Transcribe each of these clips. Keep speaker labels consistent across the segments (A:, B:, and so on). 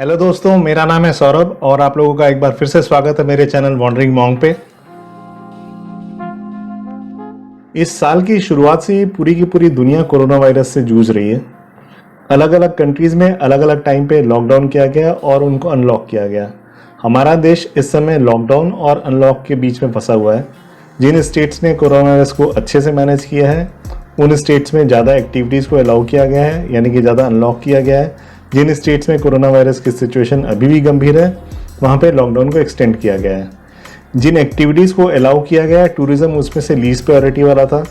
A: Hello दोस्तों, मेरा नाम है सौरभ और आप लोगों का एक बार फिर से स्वागत है मेरे चैनल वॉन्डरिंग मॉन्क पे। इस साल की शुरुआत से पूरी की पूरी दुनिया कोरोना वायरस से जूझ रही है। अलग अलग कंट्रीज में अलग अलग टाइम पे लॉकडाउन किया गया और उनको अनलॉक किया गया। हमारा देश इस समय लॉकडाउन और अनलॉक के बीच में फंसा हुआ है। जिन स्टेट्स ने कोरोना वायरस को अच्छे से मैनेज किया है उन स्टेट्स में ज़्यादा एक्टिविटीज़ को अलाउ किया गया है, यानी कि ज़्यादा अनलॉक किया गया है। जिन स्टेट्स में कोरोना वायरस की सिचुएशन अभी भी गंभीर है वहाँ पे लॉकडाउन को एक्सटेंड किया गया है। जिन एक्टिविटीज़ को अलाउ किया गया है, टूरिज़्म उसमें से लीस्ट प्रायोरिटी वाला था,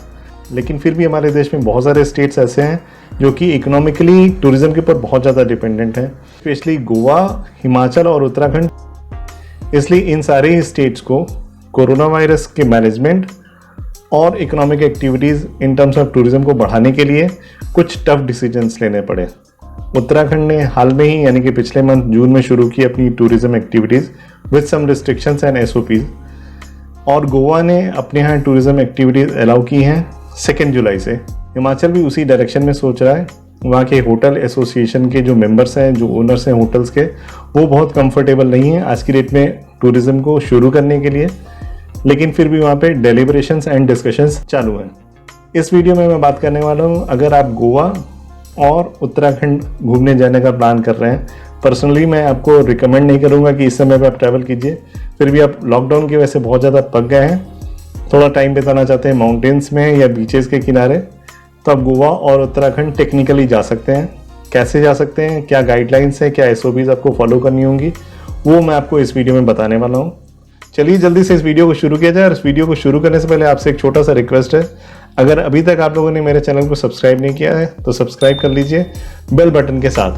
A: लेकिन फिर भी हमारे देश में बहुत सारे स्टेट्स ऐसे हैं जो कि इकोनॉमिकली टूरिज़्म के ऊपर बहुत ज़्यादा डिपेंडेंट हैं, स्पेशली गोवा, हिमाचल और उत्तराखंड। इसलिए इन सारे स्टेट्स को कोरोना वायरस के मैनेजमेंट और economic activities in terms of tourism को बढ़ाने के लिए कुछ टफ डिसीजंस लेने पड़े। उत्तराखंड ने हाल में ही यानी कि पिछले मंथ जून में शुरू की अपनी tourism activities with some restrictions and SOPs, और गोवा ने अपने यहाँ टूरिज्म एक्टिविटीज़ अलाउ की हैं 2 जुलाई से। हिमाचल भी उसी डायरेक्शन में सोच रहा है। वहाँ के होटल एसोसिएशन के जो मेंबर्स हैं, जो ओनर्स हैं होटल्स के, वो बहुत कंफर्टेबल नहीं हैं आज की डेट में टूरिज्म को शुरू करने के लिए, लेकिन फिर भी वहाँ पे डेलिब्रेशंस एंड डिस्कशंस चालू हैं। इस वीडियो में मैं बात करने वाला हूँ, अगर आप गोवा और उत्तराखंड घूमने जाने का प्लान कर रहे हैं, पर्सनली मैं आपको रिकमेंड नहीं करूंगा कि इस समय पे आप ट्रैवल कीजिए। फिर भी आप लॉकडाउन की वजह से बहुत ज़्यादा पक गए हैं, थोड़ा टाइम बिताना चाहते हैं माउंटेन्स में या बीचेस के किनारे, तो आप गोवा और उत्तराखंड टेक्निकली जा सकते हैं। कैसे जा सकते हैं, क्या गाइडलाइंस है, क्या एसओपीज आपको फॉलो करनी होंगी, वो मैं आपको इस वीडियो में बताने वाला हूँ। चलिए जल्दी से इस वीडियो को शुरू किया जाए। और इस वीडियो को शुरू करने से पहले आपसे एक छोटा सा रिक्वेस्ट है, अगर अभी तक आप लोगों ने मेरे चैनल को सब्सक्राइब नहीं किया है तो सब्सक्राइब कर लीजिए बेल बटन के साथ।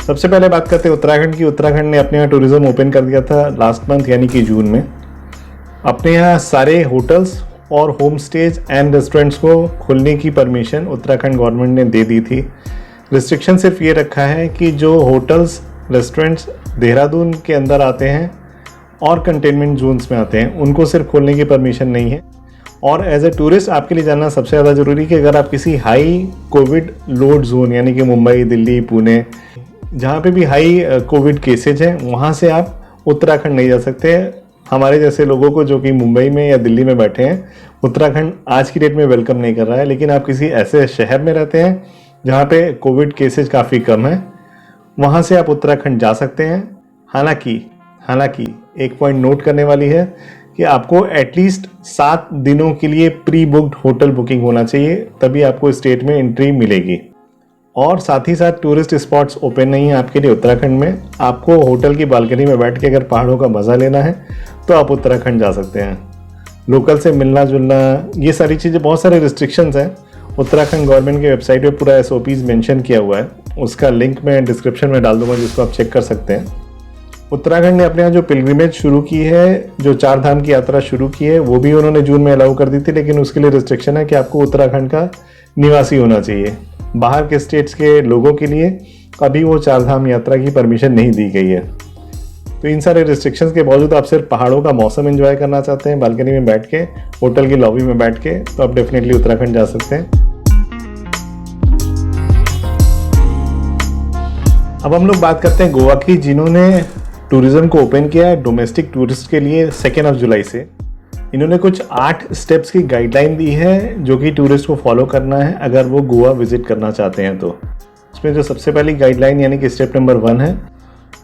A: सबसे पहले बात करते हैं उत्तराखंड की। उत्तराखंड ने अपने यहाँ टूरिज्म ओपन कर दिया था लास्ट मंथ यानी कि जून में। अपने यहाँ सारे होटल्स और होम स्टेज एंड रेस्टोरेंट्स को खोलने की परमिशन उत्तराखंड गवर्नमेंट ने दे दी थी। रिस्ट्रिक्शन सिर्फ ये रखा है कि जो होटल्स रेस्टोरेंट्स देहरादून के अंदर आते हैं और कंटेनमेंट जोन्स में आते हैं उनको सिर्फ खोलने की परमिशन नहीं है। और एज ए टूरिस्ट आपके लिए जानना सबसे ज़्यादा ज़रूरी कि अगर आप किसी हाई कोविड लोड जोन यानी कि मुंबई, दिल्ली, पुणे, जहाँ पे भी हाई कोविड केसेज हैं, वहाँ से आप उत्तराखंड नहीं जा सकते। हमारे जैसे लोगों को जो कि मुंबई में या दिल्ली में बैठे हैं, उत्तराखंड आज की डेट में वेलकम नहीं कर रहा है। लेकिन आप किसी ऐसे शहर में रहते हैं जहाँ पे कोविड केसेज काफ़ी कम है, वहाँ से आप उत्तराखंड जा सकते हैं। हालांकि एक पॉइंट नोट करने वाली है कि आपको एटलीस्ट 7 दिनों के लिए प्री बुक्ड होटल बुकिंग होना चाहिए, तभी आपको स्टेट में एंट्री मिलेगी। और साथ ही साथ टूरिस्ट स्पॉट्स ओपन नहीं है आपके लिए उत्तराखंड में। आपको होटल की बालकनी में बैठ के अगर पहाड़ों का मज़ा लेना है तो आप उत्तराखंड जा सकते हैं। लोकल से मिलना जुलना, ये सारी चीज़ें, बहुत सारे रिस्ट्रिक्शंस हैं। उत्तराखंड गवर्नमेंट की वेबसाइट पे पूरा एसओपीज मेंशन किया हुआ है, उसका लिंक मैं डिस्क्रिप्शन में डाल दूंगा जिसको आप चेक कर सकते हैं। उत्तराखंड ने अपने यहाँ जो पिलग्रिमेज शुरू की है, जो 4 धाम की यात्रा शुरू की है, वो भी उन्होंने जून में अलाउ कर दी थी, लेकिन उसके लिए रिस्ट्रिक्शन है कि आपको उत्तराखंड का निवासी होना चाहिए। बाहर के स्टेट्स के लोगों के लिए अभी वो 4 धाम यात्रा की परमिशन नहीं दी गई है। तो इन सारे रिस्ट्रिक्शंस के बावजूद आप सिर्फ पहाड़ों का मौसम एंजॉय करना चाहते हैं बालकनी में बैठ के, होटल की लॉबी में बैठ के, तो आप डेफिनेटली उत्तराखंड जा सकते हैं। अब हम लोग बात करते हैं गोवा की, जिन्होंने टूरिज्म को ओपन किया है डोमेस्टिक टूरिस्ट के लिए 2 जुलाई से। इन्होंने कुछ 8 स्टेप्स की गाइडलाइन दी है जो कि टूरिस्ट को फॉलो करना है अगर वो गोवा विजिट करना चाहते हैं। तो इसमें जो सबसे पहली गाइडलाइन यानी कि स्टेप नंबर 1 है,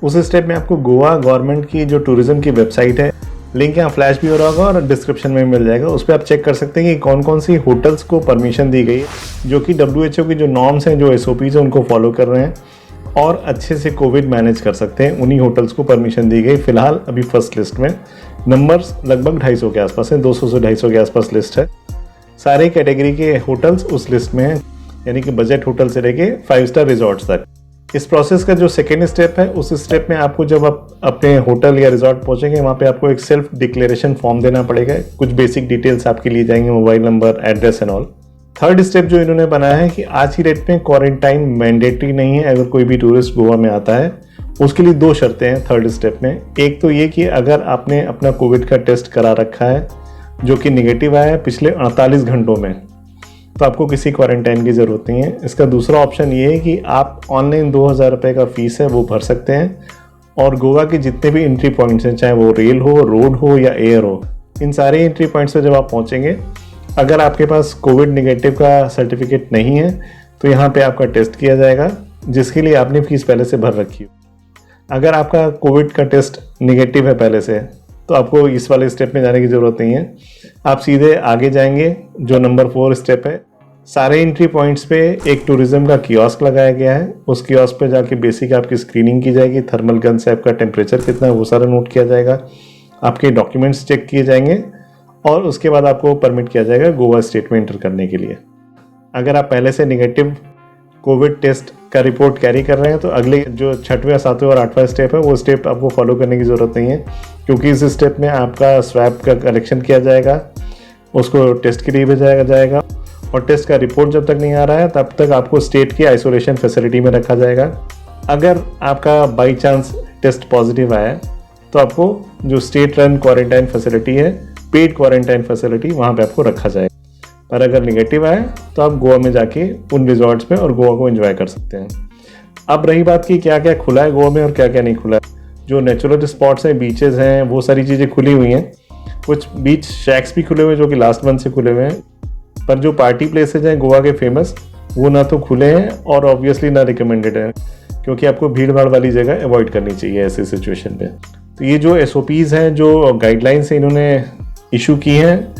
A: उस स्टेप में आपको गोवा गवर्नमेंट की जो टूरिज्म की वेबसाइट है, लिंक यहाँ फ्लैश भी हो रहा होगा और डिस्क्रिप्शन में मिल जाएगा, उस पर आप चेक कर सकते हैं कि कौन कौन सी होटल्स को परमिशन दी गई है जो कि WHO की जो नॉर्म्स हैं, जो SOPs हैं, उनको फॉलो कर रहे हैं और अच्छे से कोविड मैनेज कर सकते हैं। उन्हीं होटल्स को परमिशन दी गई। फिलहाल अभी फर्स्ट लिस्ट में नंबर्स लगभग 250 के आसपास है, 200 से 250 के आसपास लिस्ट है। सारे कैटेगरी के होटल्स उस लिस्ट में हैं, यानी कि बजट होटल से लेके 5 स्टार रिजॉर्ट्स तक। इस प्रोसेस का जो सेकेंड स्टेप है, उस स्टेप में आपको जब आप अपने होटल या रिजॉर्ट पहुंचेंगे, वहाँ पे आपको एक सेल्फ डिक्लेरेशन फॉर्म देना पड़ेगा। कुछ बेसिक डिटेल्स आपके लिए जाएंगे, mobile number, address and all. Third step जो इन्होंने बनाया है कि आज की डेट में क्वारंटाइन मैंडेटरी नहीं है अगर कोई भी टूरिस्ट गोवा में आता है। उसके लिए 2 शर्तें हैं थर्ड स्टेप में। एक तो ये कि अगर आपने अपना कोविड का टेस्ट करा रखा है जो कि निगेटिव आया है पिछले 48 घंटों में, तो आपको किसी क्वारंटाइन की ज़रूरत नहीं है। इसका दूसरा ऑप्शन ये है कि आप ऑनलाइन 2000 रुपये का फ़ीस है वो भर सकते हैं और गोवा के जितने भी एंट्री पॉइंट्स हैं, चाहे वो रेल हो, रोड हो या एयर हो, इन सारे एंट्री पॉइंट्स पे जब आप पहुंचेंगे, अगर आपके पास कोविड निगेटिव का सर्टिफिकेट नहीं है तो यहाँ पे आपका टेस्ट किया जाएगा, जिसके लिए आपने फ़ीस पहले से भर रखी हो। अगर आपका कोविड का टेस्ट निगेटिव है पहले से, तो आपको इस वाले स्टेप में जाने की ज़रूरत नहीं है। आप सीधे आगे जाएंगे, जो नंबर 4 स्टेप है। सारे एंट्री पॉइंट्स पे एक टूरिज्म का कियोस्क लगाया गया है। उस कियोस्क पे जाके बेसिक आपकी स्क्रीनिंग की जाएगी, थर्मल गन से आपका टेम्परेचर कितना है वो सारा नोट किया जाएगा, आपके डॉक्यूमेंट्स चेक किए जाएंगे और उसके बाद आपको परमिट किया जाएगा गोवा स्टेट में एंटर करने के लिए। अगर आप पहले से निगेटिव कोविड टेस्ट का रिपोर्ट कैरी कर रहे हैं तो अगले जो 6वें, 7वें और 8वां स्टेप है वो स्टेप आपको फॉलो करने की ज़रूरत नहीं है, क्योंकि इस स्टेप में आपका स्वैब का कलेक्शन किया जाएगा, उसको टेस्ट के लिए भेजा जाएगा और टेस्ट का रिपोर्ट जब तक नहीं आ रहा है तब तक आपको स्टेट की आइसोलेशन फैसिलिटी में रखा जाएगा। अगर आपका बाई चांस टेस्ट पॉजिटिव आया तो आपको जो स्टेट रन क्वारंटाइन फैसिलिटी है, पेड क्वारंटाइन फैसिलिटी, वहाँ पे आपको रखा जाएगा। पर अगर निगेटिव आए तो आप गोवा में जाके उन रिजॉर्ट्स पे और गोवा को एंजॉय कर सकते हैं। अब रही बात कि क्या क्या खुला है गोवा में और क्या क्या नहीं खुला है। जो नेचुरल स्पॉट्स हैं, बीचेस हैं, वो सारी चीज़ें खुली हुई हैं। कुछ बीच शैक्स भी खुले हुए हैं जो कि लास्ट मंथ से खुले हुए हैं, पर जो पार्टी प्लेसेज हैं गोवा के फेमस, वो ना तो खुले हैं और ऑब्वियसली ना रिकमेंडेड है, क्योंकि आपको भीड़ भाड़ वाली जगह अवॉइड करनी चाहिए ऐसे सिचुएशन पे। तो ये जो SOPs हैं, जो गाइडलाइंस इन्होंने इशू की हैं,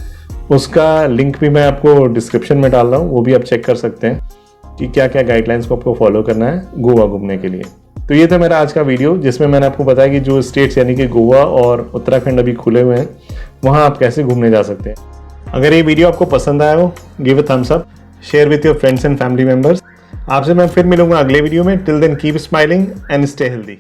A: उसका लिंक भी मैं आपको डिस्क्रिप्शन में डाल रहा हूँ, वो भी आप चेक कर सकते हैं कि क्या क्या गाइडलाइंस को आपको फॉलो करना है गोवा घूमने के लिए। तो ये था मेरा आज का वीडियो, जिसमें मैंने आपको बताया कि जो स्टेट्स यानी कि गोवा और उत्तराखंड अभी खुले हुए हैं, वहाँ आप कैसे घूमने जा सकते हैं। अगर ये वीडियो आपको पसंद आया हो, give a thumbs up, share with your friends and family members. आपसे मैं फिर मिलूंगा अगले वीडियो में। Till then keep smiling and stay healthy.